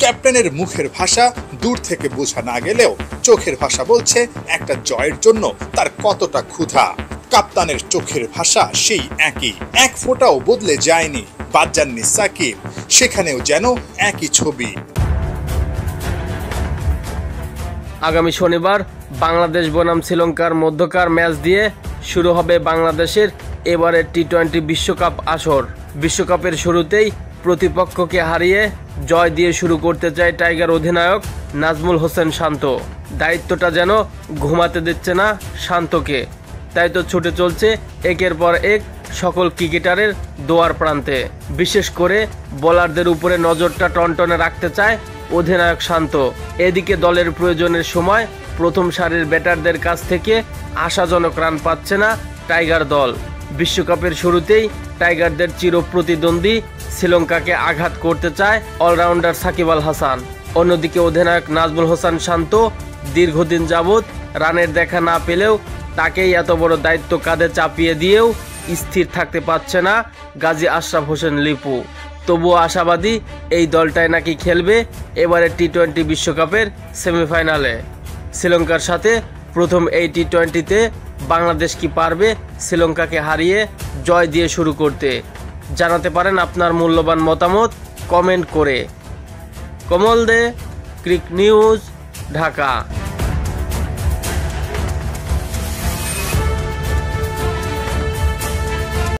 ক্যাপ্টেনের মুখের ভাষা দূর থেকে বোঝা না গেলেও চোখের ভাষা বলছে একটা জয়ের জন্য তার কতটা ক্ষুধা। কাপ্তানের চোখের ভাষা সেই একই, এক ফোঁটাও বদলে যায়নি। বাদ যাননি সাকিব, সেখানেও যেন একই ছবি। আগামী শনিবার বাংলাদেশ বনাম শ্রীলঙ্কার মধ্যকার ম্যাচ দিয়ে শুরু হবে বাংলাদেশের এবারের টি-20 বিশ্বকাপ আসর। বিশ্বকাপের শুরুতেই প্রতিপক্ষকে হারিয়ে জয় দিয়ে শুরু করতে চায় টাইগার অধিনায়ক নাজমুল হোসেন শান্ত। দায়িত্বটা যেন ঘুমাতে দিচ্ছে না শান্তকে, তাই তো ছুটে চলছে একের পর এক সকল ক্রিকেটারের দোয়ার প্রান্তে। বিশেষ করে বোলারদের উপরে নজরটা টনটনে রাখতে চায় অধিনায়ক শান্ত। এদিকে দলের প্রয়োজনের সময় প্রথম সারির ব্যাটারদের কাছ থেকে আশাজনক রান পাচ্ছে না টাইগার দল। বিশ্বকাপের শুরুতেই টাইগারদের চিরপ্রতিদ্বন্দ্বী শ্রীলঙ্কাকে আঘাত করতে চায় অলরাউন্ডার সাকিব আল হাসান। অন্যদিকে অধিনায়ক নাজমুল হোসেন শান্ত দীর্ঘদিন যাবৎ রানের দেখা না পেলেও তাকেই এত বড় দায়িত্ব কাঁধে চাপিয়ে দিয়েও স্থির থাকতে পারছে না গাজী আশরাফ হোসেন লিপু। তবুও আশাবাদী এই দলটাই নাকি খেলবে এবারে টি-20 বিশ্বকাপের সেমিফাইনালে। শ্রীলঙ্কার সাথে প্রথম এই টি-20তে বাংলাদেশ কি পারবে শ্রীলঙ্কাকে হারিয়ে জয় দিয়ে শুরু করতে? জানাতে পারেন আপনার মূল্যবান মতামত কমেন্ট করে। কমল দে, ক্রিক নিউজ, ঢাকা।